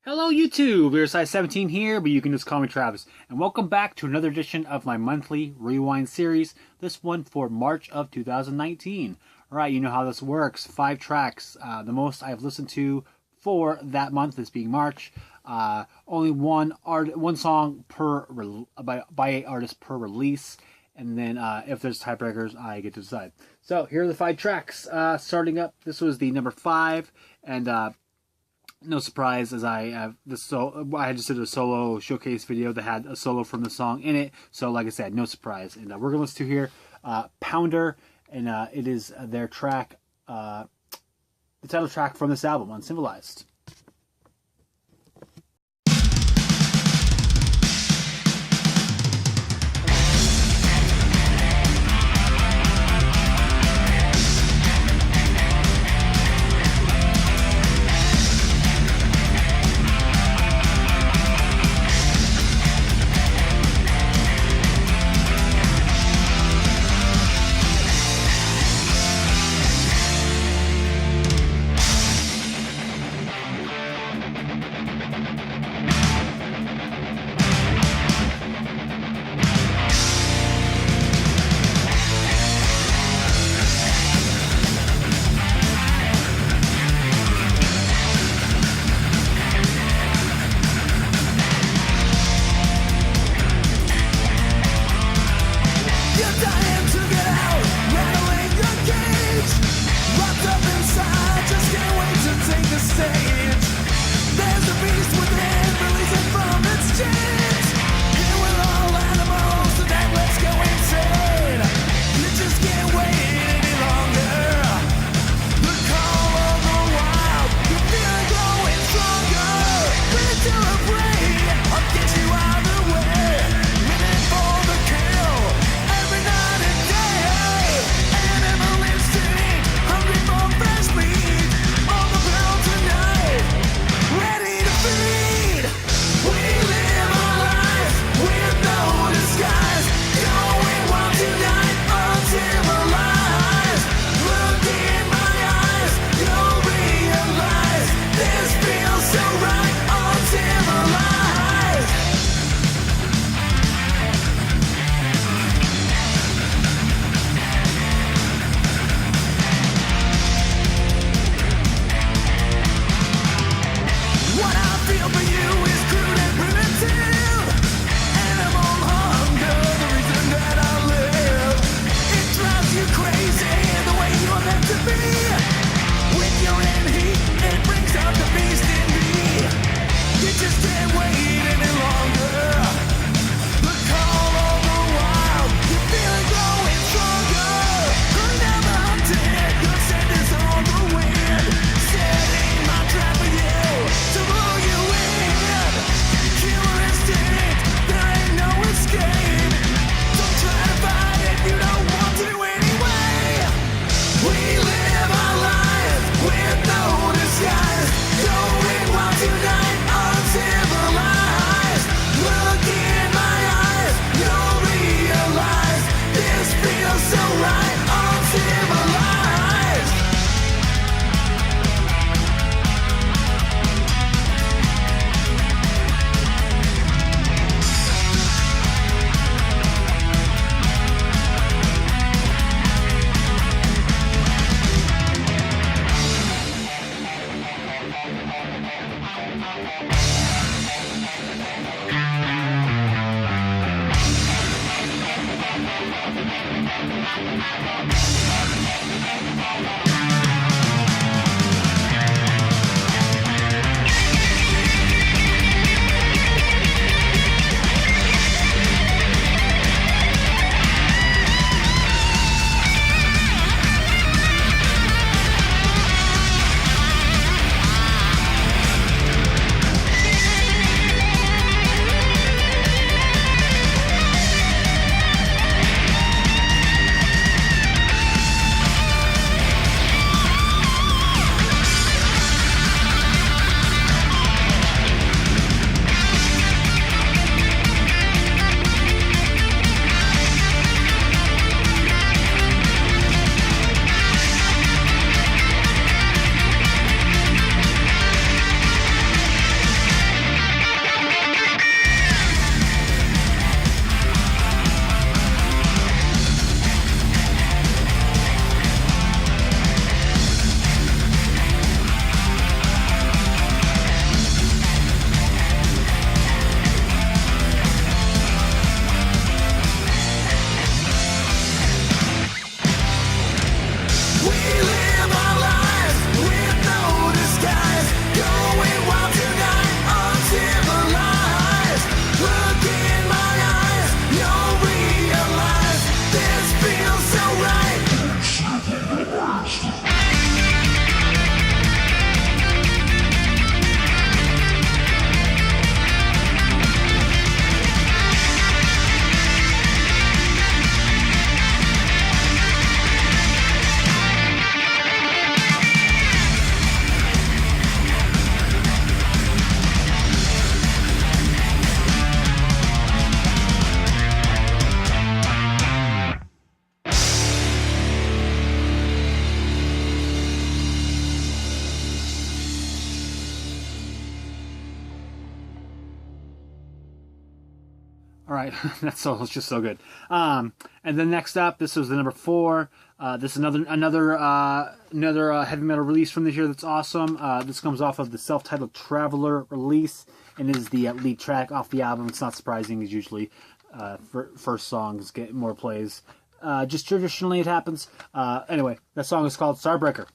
Hello YouTube, Size17 here, but you can just call me Travis, and welcome back to another edition of my monthly Rewind series, this one for March of 2019. Alright, you know how this works, 5 tracks, the most I've listened to for that month, this being March, only one song by an artist per release, and then if there's tiebreakers, I get to decide. So here are the 5 tracks. Starting up, this was the number 5, and no surprise, as I just did a solo showcase video that had a solo from the song in it. So, like I said, no surprise. And we're gonna listen to here, Pounder, and it is their track, the title track from this album, Uncivilized. All right, that's so it's just so good. And then next up, this was the number 4. This is another heavy metal release from this year that's awesome. This comes off of the self-titled Traveler release and is the lead track off the album. It's not surprising, as usually first songs get more plays. Just traditionally it happens. Anyway, that song is called Starbreaker.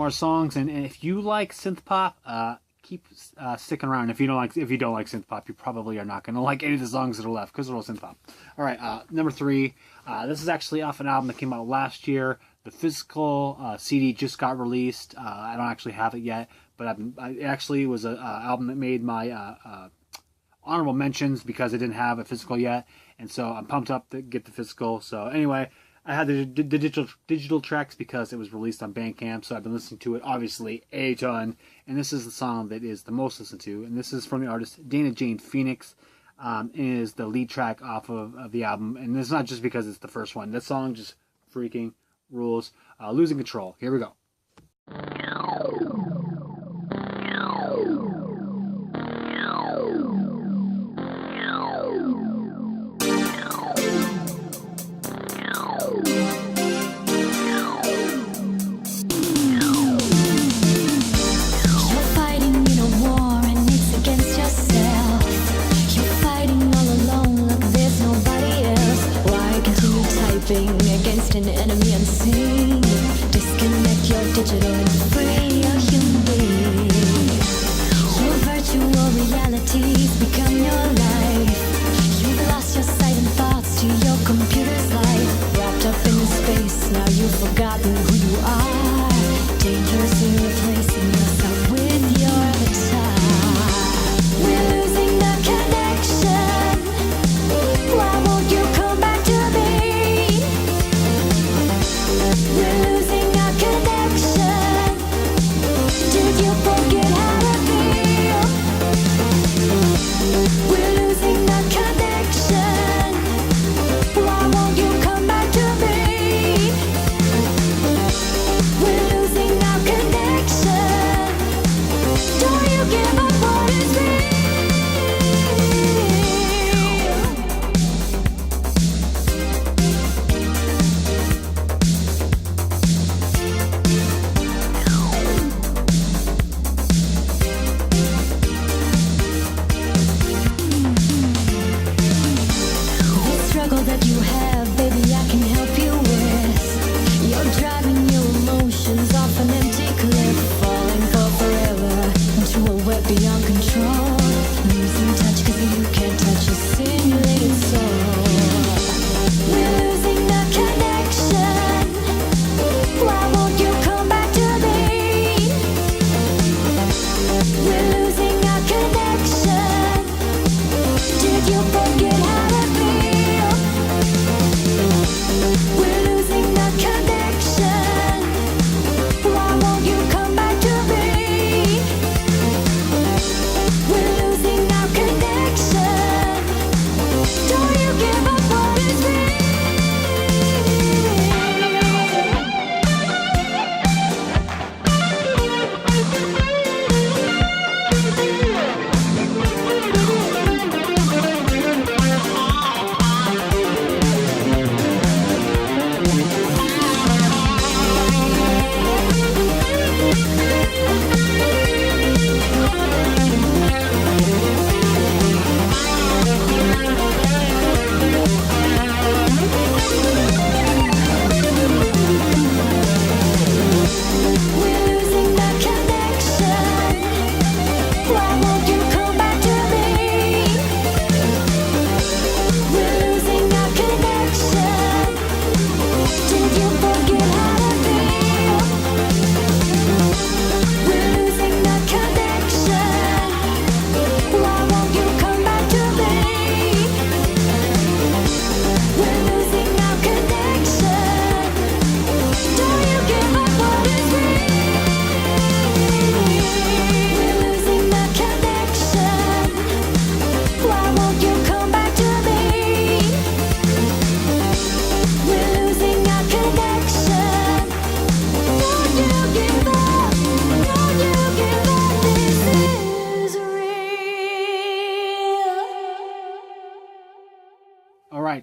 more songs, and if you like synth pop, keep sticking around. If you don't like synth pop, you probably are not going to like any of the songs that are left because they're all synth pop. All right, number 3. This is actually off an album that came out last year. The physical CD just got released. I don't actually have it yet, but it actually was an album that made my honorable mentions because I didn't have a physical yet, and so I'm pumped up to get the physical. So anyway, I had the digital tracks because it was released on Bandcamp, so I've been listening to it obviously a ton, and this is the song that is the most listened to, and this is from the artist Dana Jane Phoenix. It is the lead track off of the album, and it's not just because it's the first one. That song just freaking rules. Losing Control. Here we go. Against an enemy unseen. Disconnect your digital and free your human being. Your virtual realities become your life. You've lost your sight and thoughts to your computer's life. Wrapped up in space, now you've forgotten who you are. Dangerously replacing yourself with your avatar. We're losing the connection. Why won't you come back to me? We're losing our connection. Did you forget how to feel? We're losing our connection. Why won't you come back to me? We're losing our connection. Don't you give up what is real? That you have, baby, I can help you with. You're driving your emotions off an empty cliff, falling for forever into a web beyond control. Losing touch cause you can't touch a simulated soul. We're losing the connection. Why won't you come back to me? We're losing our connection. Did you forget how to feel? We're losing the connection. Why won't you come back to me? We're losing our connection. Don't you give up what is real?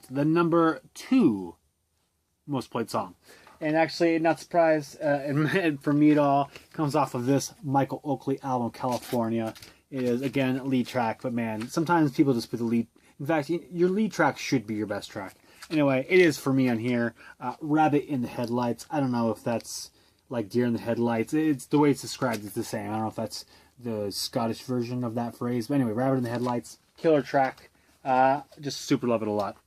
The number 2 most played song, and actually not surprised and for me at all, comes off of this Michael Oakley album, California. It is again lead track, but man, sometimes people just put the lead. In fact, your lead track should be your best track. Anyway, it is for me on here. Rabbit in the Headlights. I don't know if that's like deer in the headlights. It's the way it's described is the same. I don't know if that's the Scottish version of that phrase, but anyway, rabbit in the headlights, killer track. Just super love it a lot.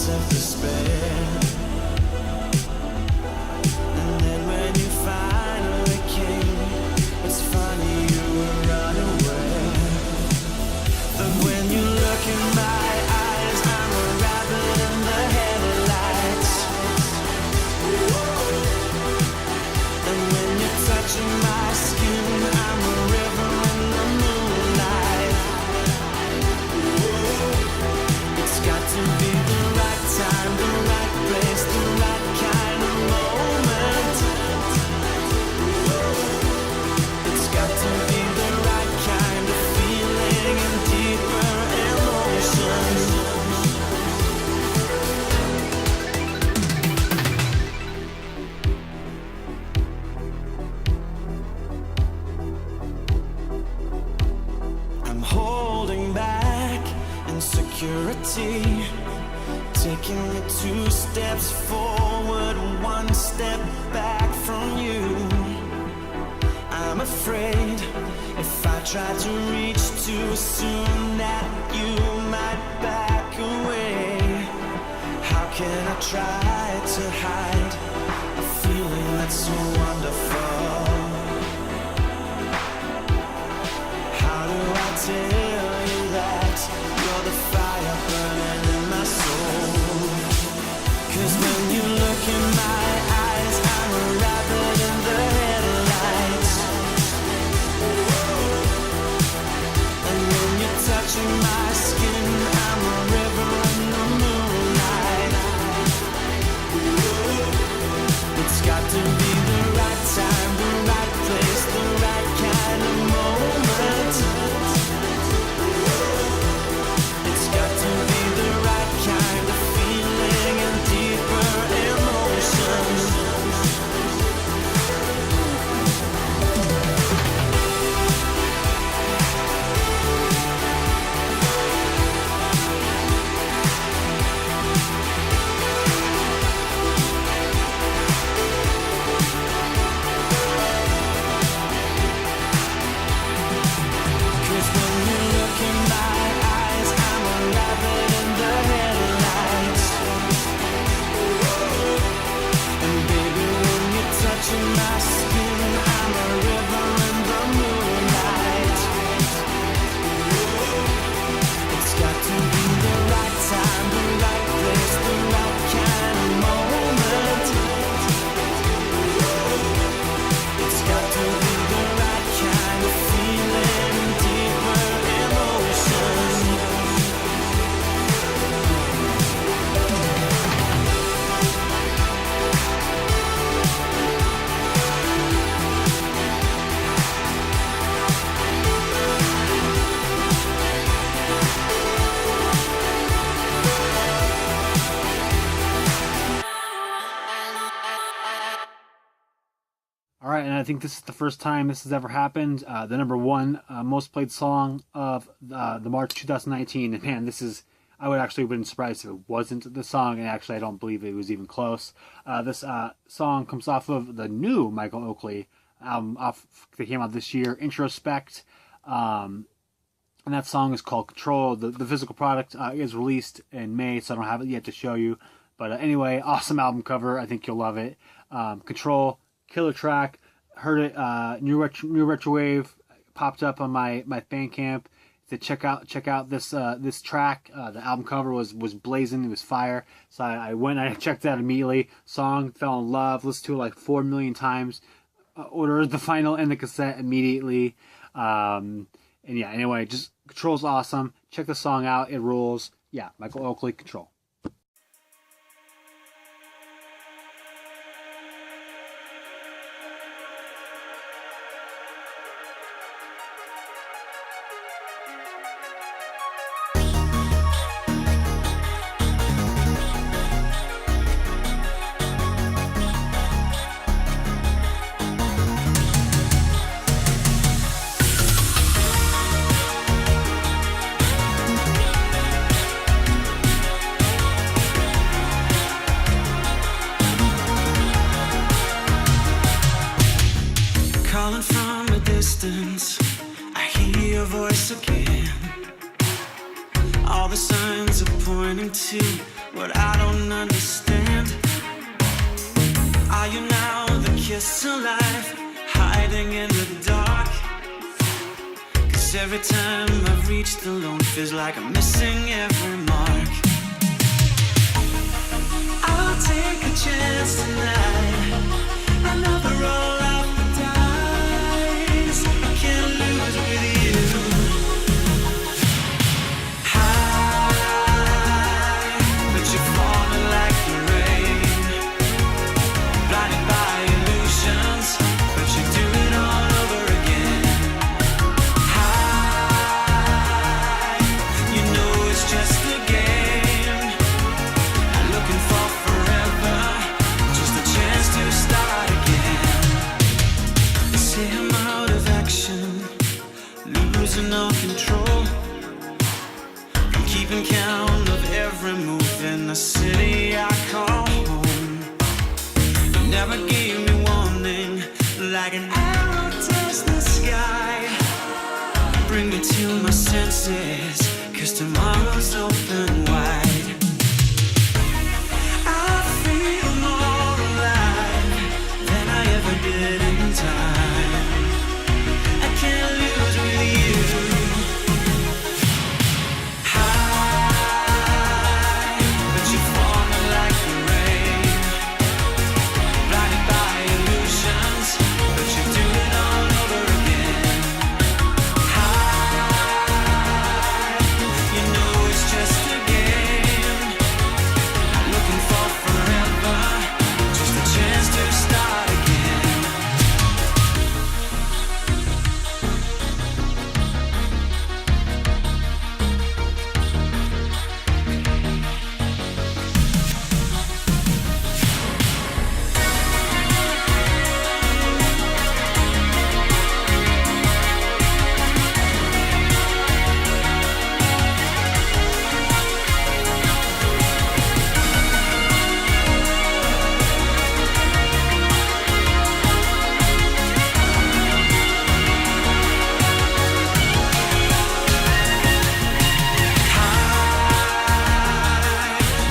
Of despair, and then when you finally came, it's funny you were unaware that when you look in my eyes, I'm a rabbit in the headlights. And when you're touching my skin, I'm a river in the moonlight. It's got to be the right time, the right place, the right kind of moment. It's got to be the right kind of feeling and deeper emotion. I'm holding back insecurity, taking it 2 steps forward, 1 step back from you. I'm afraid if I try to reach too soon that you might back away. How can I try to hide a feeling that's so wonderful? How do I tell you that you're the fire burning in my soul? 'Cause when you look in my eyes, I'm a rabbit in the headlights. And when you're touching my skin, I'm a river in the moonlight. It's got to be the right time, the right place, the right kind of moment. It's got to be the right kind of feeling and deeper emotion. Alright, and I think this is the first time this has ever happened. The number 1 most played song of the March 2019. And man, this is, I would actually have been surprised if it wasn't the song, and actually I don't believe it was even close. This song comes off of the new Michael Oakley album that came out this year, Introspect. And that song is called Control. The physical product is released in May, so I don't have it yet to show you. But anyway, awesome album cover. I think you'll love it. Control, killer track. Heard it, new retrowave, popped up on my Bandcamp. to check out this track. The album cover was blazing. It was fire. So I went and I checked it out immediately. Song, fell in love. Listened to it like 4 million times. Ordered the vinyl and the cassette immediately. And yeah, anyway, just Control's awesome. Check the song out. It rules. Yeah, Michael Oakley, Control. Calling from a distance, I hear your voice again. All the signs are pointing to what I don't understand. Are you now the kiss of life, hiding in the dark? 'Cause every time I've reached the lone, feels like I'm missing every mark. I'll take a chance tonight, another roll out the dice. I can't lose with you. High, but you're falling like the rain. Blinded by illusions, but you do it all over again. High, you know it's just a game. I'm looking for forever, just a chance to start again. They say I'm out of action, losing all control. I'm keeping count of every move in the city I call home. You never gave me warning, like an arrow tears the sky. Bring me to my senses, 'cause tomorrow's open wide. I feel more alive than I ever did in time. I can't lose with you. High, but you're falling like the rain. Blinded by illusions, but you do it all over again. High, you know it's just a game. I'm looking for forever, just a chance to start again.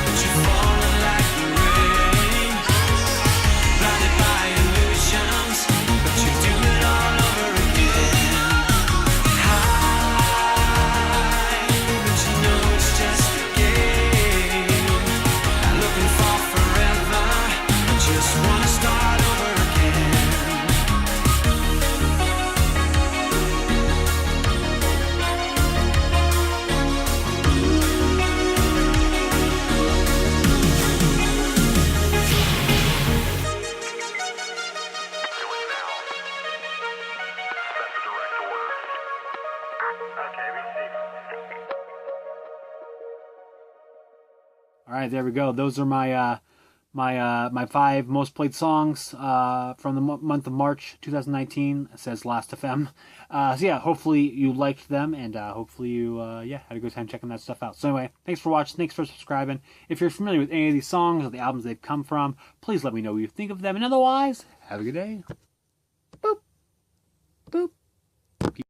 But you're falling like the rain. Blinded by illusions, but you do it all over again. High, but you know it's just a game. Not looking for forever, I just wanna start over again. All right, there we go. Those are my my 5 most played songs from the month of March 2019. It says Last FM. So yeah, hopefully you liked them, and hopefully you had a good time checking that stuff out. So anyway, thanks for watching. Thanks for subscribing. If you're familiar with any of these songs or the albums they've come from, please let me know what you think of them. And otherwise, have a good day.